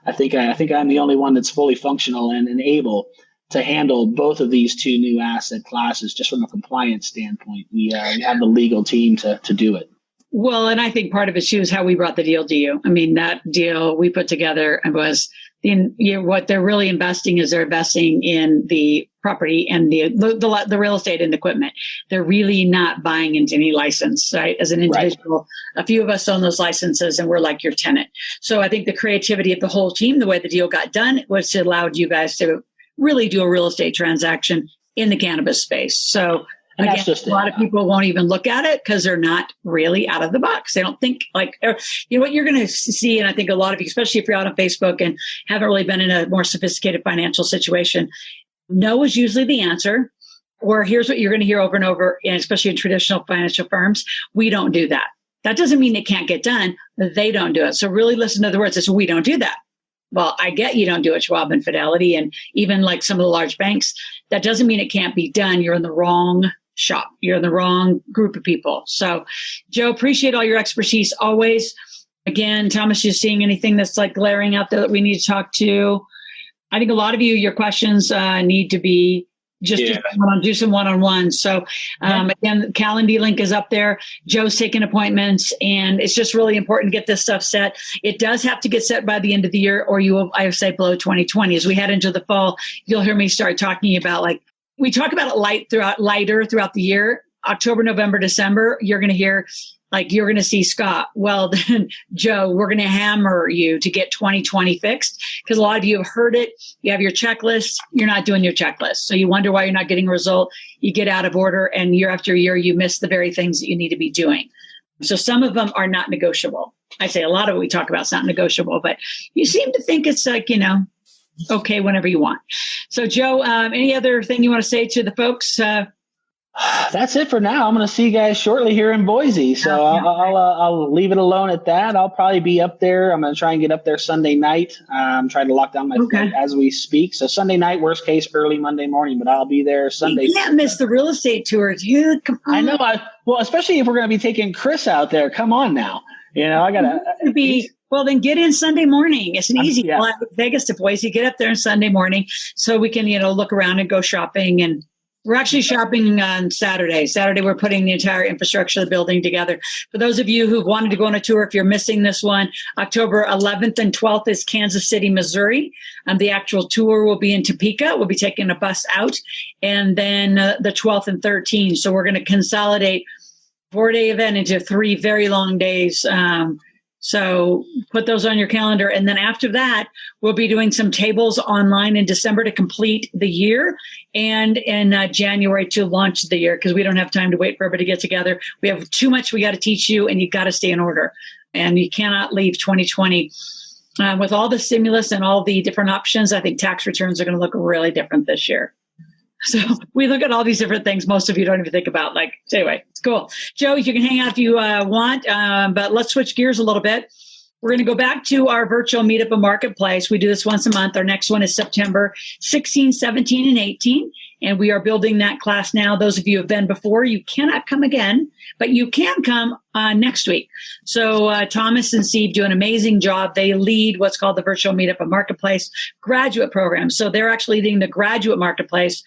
I think I'm the only one that's fully functional and able to handle both of these two new asset classes just from a compliance standpoint. We have the legal team to do it. Well, and I think part of it too is how we brought the deal to you. I mean, that deal we put together was what they're really investing is they're investing in the property and the real estate and equipment. They're really not buying into any license, right? As an individual, a few of us own those licenses and we're like your tenant. So I think the creativity of the whole team, the way the deal got done, was it allowed you guys to really do a real estate transaction in the cannabis space. So again, a lot of people won't even look at it because they're not really out of the box. They don't think what you're going to see. And I think a lot of you, especially if you're out on Facebook and haven't really been in a more sophisticated financial situation, no is usually the answer. Or here's what you're going to hear over and over, and especially in traditional financial firms. We don't do that. That doesn't mean it can't get done. They don't do it. So really listen to the words. It's we don't do that. Well, I get you don't do it, Schwab and Fidelity, and even like some of the large banks. That doesn't mean it can't be done. You're in the wrong shop. You're in the wrong group of people. So, Joe, appreciate all your expertise always. Again, Thomas, you seeing anything that's like glaring out there that we need to talk to? I think a lot of you, your questions need to be do some one-on-ones. So again, Calendly link is up there. Joe's taking appointments, and it's just really important to get this stuff set. It does have to get set by the end of the year, or you will, I would say, below 2020. As we head into the fall, you'll hear me start talking about we talk about it lighter throughout the year. October, November, December, you're going to hear you're going to see Scott. Well, then, Joe, we're going to hammer you to get 2020 fixed, because a lot of you have heard it. You have your checklist. You're not doing your checklist. So you wonder why you're not getting a result. You get out of order, and year after year, you miss the very things that you need to be doing. So some of them are not negotiable. I say a lot of what we talk about is not negotiable, but you seem to think it's okay whenever you want. So, Joe, any other thing you want to say to the folks? That's it for now. I'm going to see you guys shortly here in Boise. So I'll leave it alone at that. I'll probably be up there. I'm going to try and get up there Sunday night. I'm trying to lock down my flight as we speak. So Sunday night, worst case, early Monday morning, but I'll be there Sunday. You can't miss the real estate tour, dude. Come on. I know. Well, especially if we're going to be taking Chris out there. Come on now. I got to Well, then get in Sunday morning. It's an easy flight from Vegas to Boise. Get up there on Sunday morning so we can, look around and go shopping and We're actually shopping on Saturday. Saturday, we're putting the entire infrastructure of the building together. For those of you who've wanted to go on a tour, if you're missing this one, October 11th and 12th is Kansas City, Missouri. The actual tour will be in Topeka. We'll be taking a bus out. And then the 12th and 13th. So we're going to consolidate 4-day event into 3 very long days. So put those on your calendar. And then after that, we'll be doing some tables online in December to complete the year and in January to launch the year, because we don't have time to wait for everybody to get together. We have too much we got to teach you, and you got to stay in order. And you cannot leave 2020 with all the stimulus and all the different options. I think tax returns are going to look really different this year. So we look at all these different things most of you don't even think about. Like, anyway, it's cool. Joe, you can hang out if you want, but let's switch gears a little bit. We're going to go back to our virtual meetup and marketplace. We do this once a month. Our next one is September 16, 17, and 18. And we are building that class now. Those of you who have been before, you cannot come again, but you can come next week. So Thomas and Steve do an amazing job. They lead what's called the Virtual Meetup and Marketplace graduate program. So they're actually leading the graduate marketplace,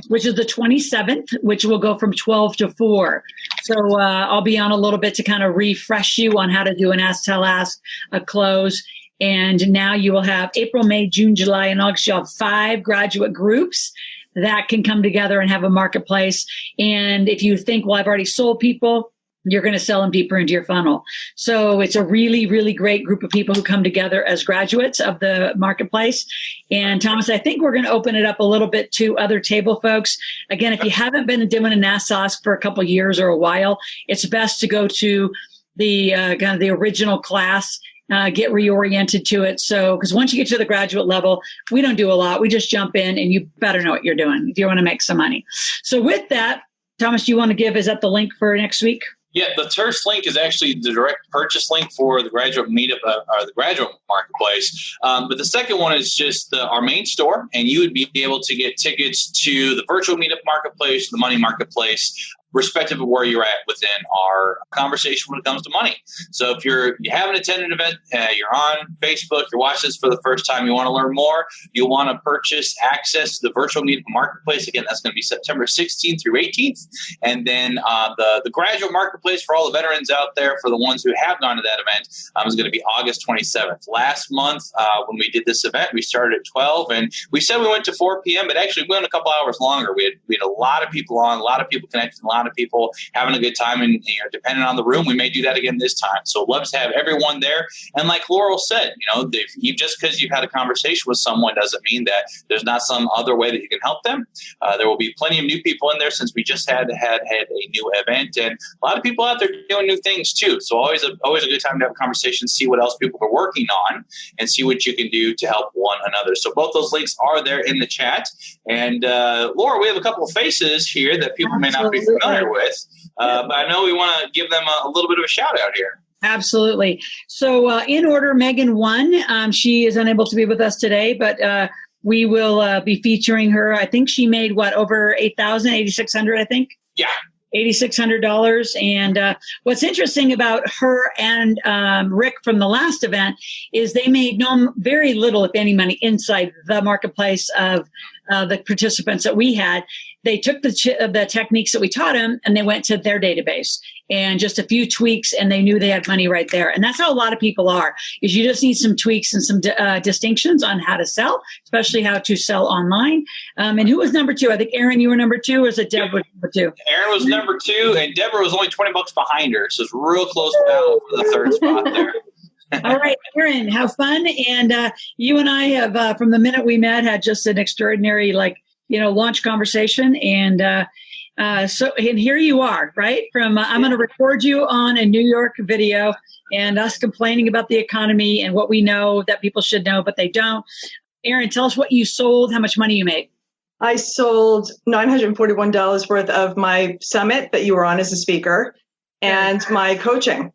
which is the 27th, which will go from 12 to 4. So I'll be on a little bit to kind of refresh you on how to do an ask, tell, ask, a close. And now you will have April, May, June, July, and August. You'll have 5 graduate groups that can come together and have a marketplace. And if you think, well, I've already sold people, you're going to sell them deeper into your funnel. So it's a really, really great group of people who come together as graduates of the marketplace. And Thomas, I think we're going to open it up a little bit to other table folks. Again, if you haven't been doing an ask for a couple of years or a while, it's best to go to the kind of the original class. Get reoriented to it. So, because once you get to the graduate level, we don't do a lot. We just jump in, and you better know what you're doing if you want to make some money. So with that, Thomas, do you want to give, is that the link for next week? Yeah, the first link is actually the direct purchase link for the graduate meetup or the graduate marketplace. But the second one is just our main store, and you would be able to get tickets to the virtual meetup marketplace, the money marketplace, respective of where you're at within our conversation when it comes to money. So if you haven't attended an event, you're on Facebook, you're watching this for the first time, you want to learn more, you want to purchase access to the virtual meetup marketplace. Again, that's going to be September 16th through 18th. And then the graduate marketplace for all the veterans out there, for the ones who have gone to that event, is going to be August 27th. Last month, when we did this event, we started at 12, and we said we went to 4 p.m., but actually we went a couple hours longer. We had a lot of people on, a lot of people connected, a lot of people having a good time, and depending on the room, we may do that again this time. So love to have everyone there. And like Laurel said, just because you've had a conversation with someone doesn't mean that there's not some other way that you can help them. There will be plenty of new people in there, since we just had a new event, and a lot of people out there doing new things too. So always a good time to have a conversation, see what else people are working on, and see what you can do to help one another. So both those links are there in the chat. And Laura, we have a couple of faces here that people may not be familiar with, but I know we want to give them a little bit of a shout out here. Absolutely. So in order, Megan won. She is unable to be with us today, but we will be featuring her. I think she made over $8,000, $8,600, I think. Yeah. $8,600. And what's interesting about her and Rick from the last event is they made very little, if any, money inside the marketplace of the participants that we had. They took the techniques that we taught them, and they went to their database and just a few tweaks, and they knew they had money right there. And that's how a lot of people are, is you just need some tweaks and some distinctions on how to sell, especially how to sell online. And who was number 2? I think, Erin, you were number 2, or was it Deborah was number 2? Erin was number 2, and Deborah was only $20 behind her. So it's real close battle for the third spot there. All right, Erin, have fun. And you and I have, from the minute we met, had just an extraordinary, launch conversation. And and here you are, right? I'm going to record you on a New York video, and us complaining about the economy and what we know that people should know, but they don't. Erin, tell us what you sold, how much money you made. I sold $941 worth of my summit that you were on as a speaker, and my coaching,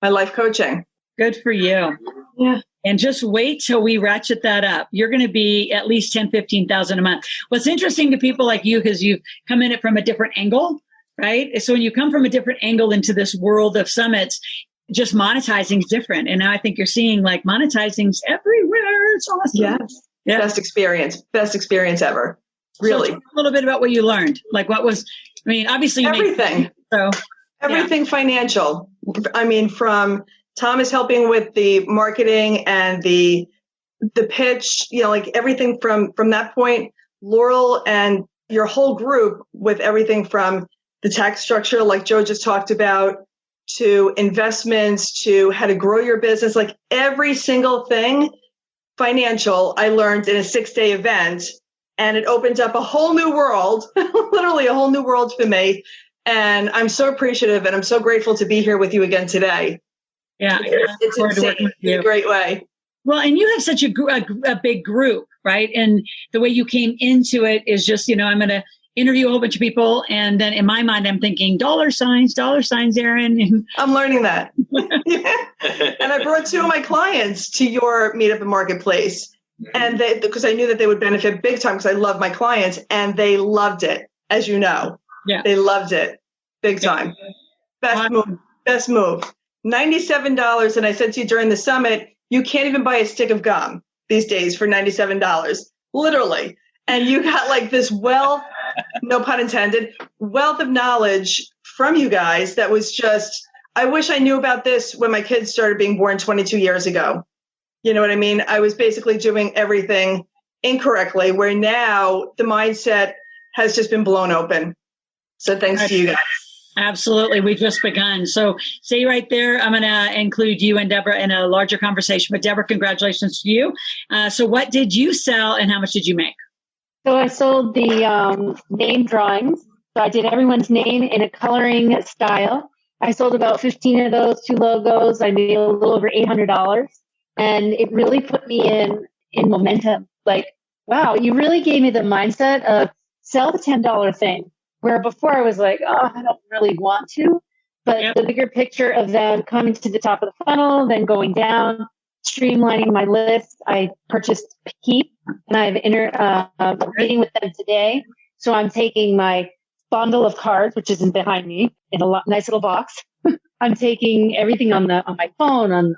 my life coaching. Good for you. Yeah. And just wait till we ratchet that up. You're going to be at least $10,000, $15,000 a month. What's interesting to people like you, because you've come in it from a different angle, right? So when you come from a different angle into this world of summits, just monetizing is different. And now I think you're seeing monetizing's everywhere. It's awesome. Yes. Yeah. Best experience ever. Really. So talk a little bit about what you learned. Like obviously you everything. Everything financial. I mean, from Thomas helping with the marketing and the pitch, like everything from that point, Laurel and your whole group with everything from the tax structure, like Joe just talked about, to investments, to how to grow your business, like every single thing financial I learned in a 6-day event. And it opened up a whole new world, literally a whole new world for me. And I'm so appreciative and I'm so grateful to be here with you again today. Yeah. It's insane in a great way. Well, and you have such a big group, right? And the way you came into it is just, I'm going to interview a whole bunch of people. And then in my mind, I'm thinking dollar signs, Erin. I'm learning that. And I brought 2 of my clients to your Meetup and Marketplace. And because I knew that they would benefit big time because I love my clients and they loved it, as you know. Yeah. They loved it big time. Best move. $97. And I said to you during the summit, you can't even buy a stick of gum these days for $97, literally. And you got like this wealth, no pun intended, wealth of knowledge from you guys that was just, I wish I knew about this when my kids started being born 22 years ago. You know what I mean? I was basically doing everything incorrectly, where now the mindset has just been blown open. So thanks to you guys. Absolutely. We've just begun. So stay right there. I'm going to include you and Deborah in a larger conversation. But Deborah, congratulations to you. So what did you sell and how much did you make? So I sold the name drawings. So I did everyone's name in a coloring style. I sold about 15 of those, 2 logos. I made a little over $800. And it really put me in momentum. Like, wow, you really gave me the mindset of sell the $10 thing. Where before I was like, oh, I don't really want to. But the bigger picture of them coming to the top of the funnel, then going down, streamlining my list. I purchased Keep, and I have a meeting with them today. So I'm taking my bundle of cards, which is behind me, in a nice little box. I'm taking everything on my phone, on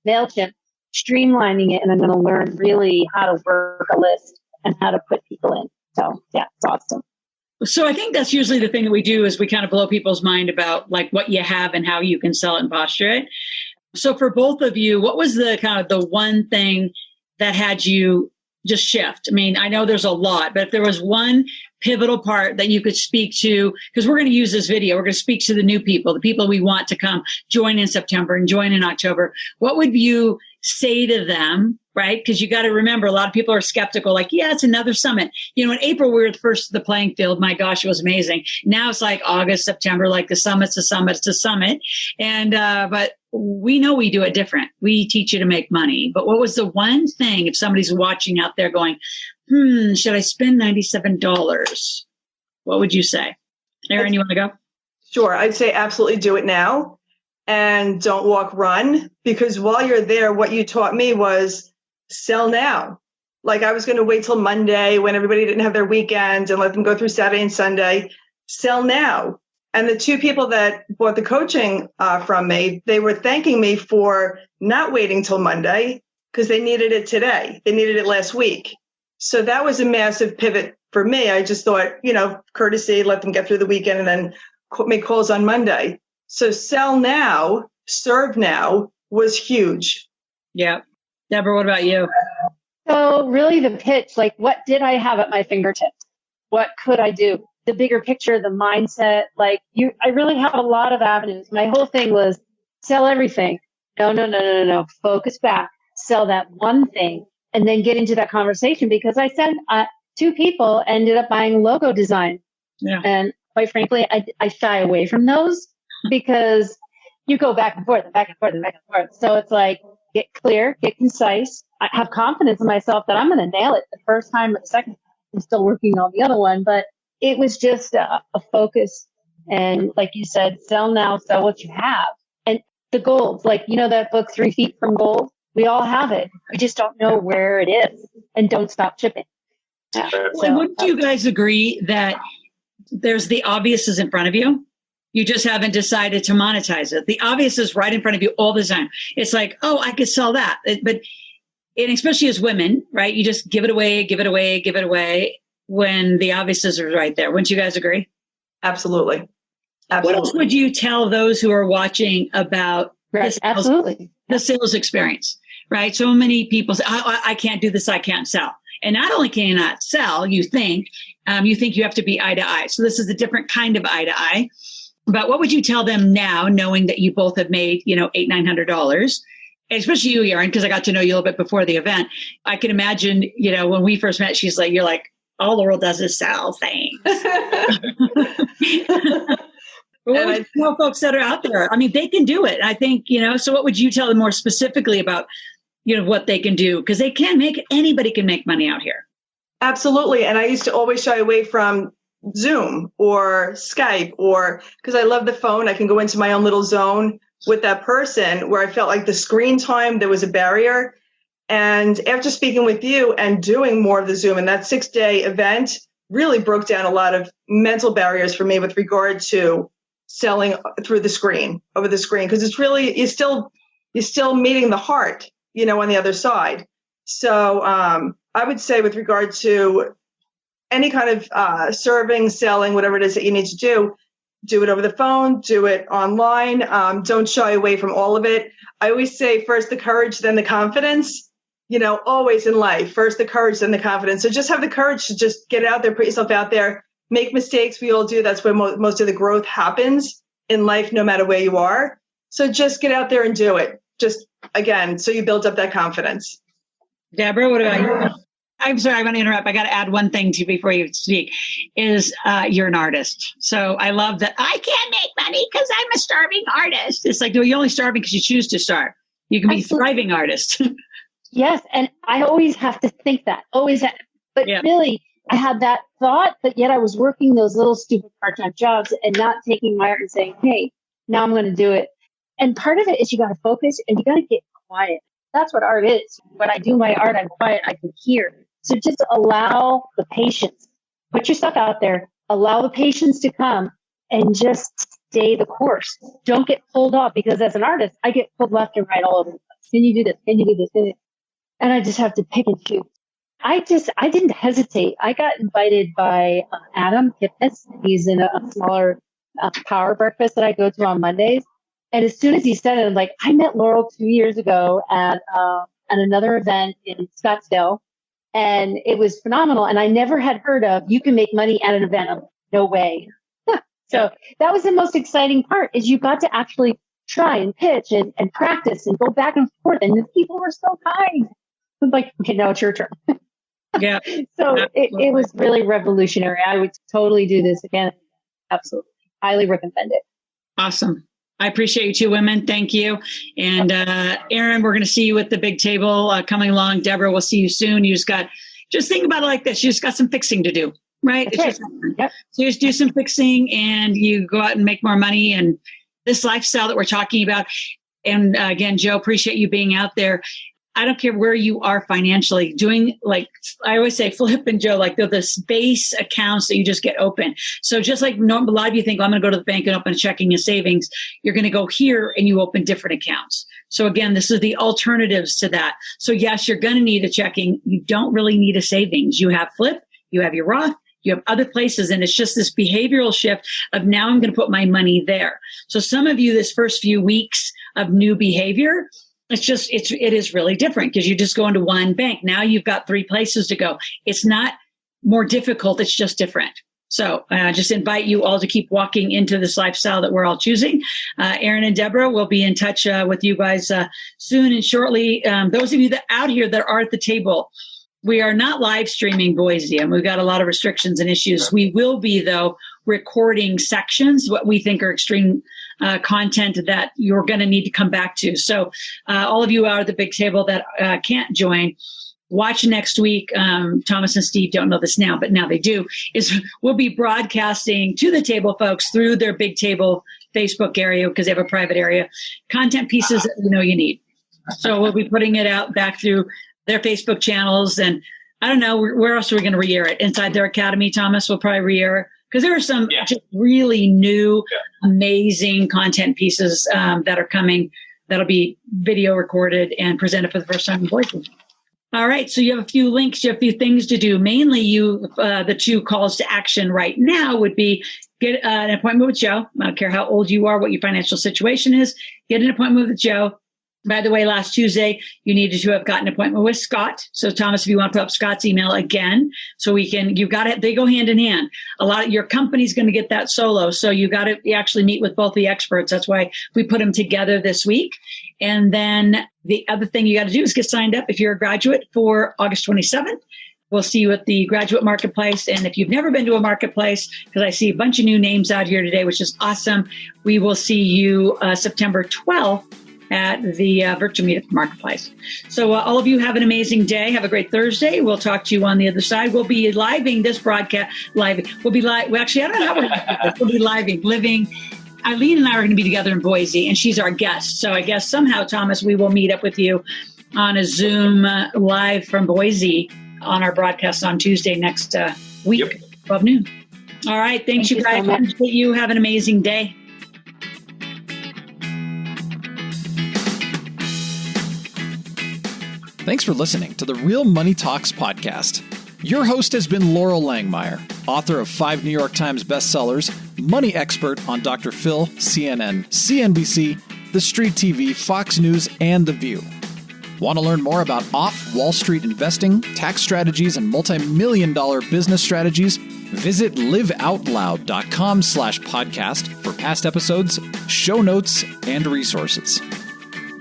MailChimp, streamlining it, and I'm going to learn really how to work a list and how to put people in. So yeah, it's awesome. So I think that's usually the thing that we do is we kind of blow people's mind about like what you have and how you can sell it and posture it. So for both of you, what was the kind of the one thing that had you just shift? I mean, I know there's a lot, but if there was one pivotal part that you could speak to, because we're going to use this video, we're going to speak to the new people, the people we want to come join in September and join in October. What would you say to them, right? Because you got to remember, a lot of people are skeptical, like, yeah, it's another summit. In April, we were the first to the playing field. My gosh, it was amazing. Now it's like August, September, like the summit's a summit, it's a summit. And, but we know we do it different. We teach you to make money. But what was the one thing, if somebody's watching out there going, should I spend $97? What would you say? Erin, you want to go? Sure. I'd say absolutely do it now and don't walk, run. Because while you're there, what you taught me was sell now. Like I was going to wait till Monday when everybody didn't have their weekend and let them go through Saturday and Sunday. Sell now. And the 2 people that bought the coaching from me, they were thanking me for not waiting till Monday because they needed it today. They needed it last week. So that was a massive pivot for me. I just thought, courtesy, let them get through the weekend and then make calls on Monday. So sell now, serve now was huge. Yeah. Deborah, what about you? So really the pitch, like what did I have at my fingertips? What could I do? The bigger picture, the mindset, I really have a lot of avenues. My whole thing was sell everything. No. Focus back, sell that one thing, and then get into that conversation because I said 2 people ended up buying logo design. Yeah. And quite frankly, I shy away from those because you go back and forth. So it's like, get clear, get concise. I have confidence in myself that I'm going to nail it the first time or the second time. I'm still working on the other one, but it was just a focus. And like you said, sell now, sell what you have. And the gold, that book, 3 Feet from Gold, we all have it. We just don't know where it is and don't stop chipping. Yeah. So, wouldn't you guys agree that there's the obvious is in front of you? You just haven't decided to monetize it. The obvious is right in front of you all the time. It's like, oh, I could sell that. And especially as women, right? You just give it away. when the obvious are right there. Wouldn't you guys agree? Absolutely. What else would you tell those who are watching about Absolutely. the sales experience, right? So many people say, I can't do this, I can't sell. And not only can you not sell, you think you have to be eye to eye. So this is a different kind of eye to eye. But what would you tell them now, knowing that you both have made, $800, $900, especially you, Erin, because I got to know you a little bit before the event. I can imagine, when we first met, you're like, all the world does is sell things. What would you tell folks that are out there? I mean, they can do it. I think, so what would you tell them more specifically about, what they can do? Because anybody can make money out here. Absolutely. And I used to always shy away from Zoom or Skype because I love the phone. I can go into my own little zone with that person where I felt like the screen time, there was a barrier. And after speaking with you and doing more of the Zoom and that 6-day event really broke down a lot of mental barriers for me with regard to selling through the screen, over the screen, because it's really, you're still meeting the heart, on the other side. So I would say with regard to any kind of serving, selling, whatever it is that you need to do it over the phone, do it online. Don't shy away from all of it. I always say first the courage, then the confidence, always in life, first the courage, then the confidence. So just have the courage to just get out there, put yourself out there, make mistakes. We all do. That's where most of the growth happens in life, no matter where you are. So just get out there and do it. Just again, so you build up that confidence. Deborah, what about you? I'm sorry, I want to interrupt. I got to add one thing to you before you speak, is you're an artist. So I love that I can't make money because I'm a starving artist. It's like, no, you're only starving because you choose to starve. You can be a thriving artist. Yes. And I always have to think that. Really, I had that thought, but yet I was working those little stupid part-time jobs and not taking my art and saying, hey, now I'm going to do it. And part of it is you got to focus and you got to get quiet. That's what art is. When I do my art, I'm quiet. I can hear. So just allow the patience. Put your stuff out there. Allow the patience to come and just stay the course. Don't get pulled off, because as an artist, I get pulled left and right all over the place. Can you do this? Can you do this? And I just have to pick and choose. I didn't hesitate. I got invited by Adam Kipnis. He's in a smaller power breakfast that I go to on Mondays. And as soon as he said it, I'm like, I met Laurel 2 years ago at another event in Scottsdale. And it was phenomenal. And I never had heard of, you can make money at an event. I'm like, no way. So that was the most exciting part, is you got to actually try and pitch and practice and go back and forth. And the people were so kind. I'm like, okay, now it's your turn. Yeah. So it was really revolutionary. I would totally do this again. Absolutely. Highly recommend it. Awesome. I appreciate you two women. Thank you. And Erin, we're going to see you at the big table coming along. Deborah, we'll see you soon. Just think about it like this. You just got some fixing to do, right? Yep. So you just do some fixing and you go out and make more money. And this lifestyle that we're talking about. And again, Joe, appreciate you being out there. I don't care where you are financially, doing, like I always say, Flip and Joe, like they're the base accounts that you just get open. So just like a lot of you think, well, I'm going to go to the bank and open a checking and savings. You're going to go here and you open different accounts. So again, this is the alternatives to that. So yes, you're going to need a checking. You don't really need a savings. You have Flip, you have your Roth, you have other places. And it's just this behavioral shift of now I'm going to put my money there. So some of you, this first few weeks of new behavior, it is really different because you just go into one bank. Now you've got 3 places to go. It's not more difficult. It's just different. So I just invite you all to keep walking into this lifestyle that we're all choosing. Erin and Deborah will be in touch with you guys soon and shortly. Those of you that out here that are at the table, we are not live streaming Boise, and we've got a lot of restrictions and issues. We will be, though, recording sections, what we think are extreme content that you're going to need to come back to. So all of you out at the big table that can't join, watch next week. Thomas and Steve don't know this now, but now they do, we'll be broadcasting to the table folks through their big table Facebook area, because they have a private area, content pieces that you need. So we'll be putting it out back through their Facebook channels. And I don't know, where else are we going to re-air it? Inside their academy, Thomas will probably re-air, because there are some just really new, amazing content pieces that are coming that'll be video recorded and presented for the first time in Boise. All right. So you have a few links, you have a few things to do. Mainly the 2 calls to action right now would be get an appointment with Joe. I don't care how old you are, what your financial situation is. Get an appointment with Joe. By the way, last Tuesday, you needed to have gotten an appointment with Scott. So Thomas, if you want to put up Scott's email again, so they go hand in hand. Your company's going to get that solo. So you got to actually meet with both the experts. That's why we put them together this week. And then the other thing you got to do is get signed up if you're a graduate for August 27th. We'll see you at the Graduate Marketplace. And if you've never been to a marketplace, because I see a bunch of new names out here today, which is awesome, we will see you September 12th at the Virtual Meetup and Marketplace. So all of you have an amazing day. Have a great Thursday. We'll talk to you on the other side. We'll be living this broadcast. We'll be live. Well, actually, I don't know how we're going to do this. We'll be living. Eileen and I are going to be together in Boise, and she's our guest. So I guess somehow, Thomas, we will meet up with you on a Zoom live from Boise on our broadcast on Tuesday next week, 12 noon. All right. Thanks, you guys. Appreciate you. Have an amazing day. Thanks for listening to the Real Money Talks podcast. Your host has been Laurel Langmeyer, author of 5 New York Times bestsellers, money expert on Dr. Phil, CNN, CNBC, The Street TV, Fox News, and The View. Want to learn more about off-Wall Street investing, tax strategies, and multi-million-dollar business strategies? Visit liveoutloud.com/podcast for past episodes, show notes, and resources.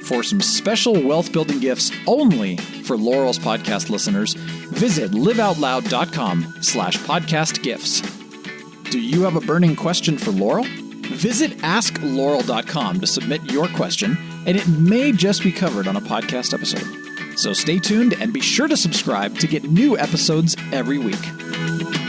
For some special wealth-building gifts only for Laurel's podcast listeners, visit liveoutloud.com/podcast gifts. Do you have a burning question for Laurel? Visit asklaurel.com to submit your question, and it may just be covered on a podcast episode. So stay tuned and be sure to subscribe to get new episodes every week.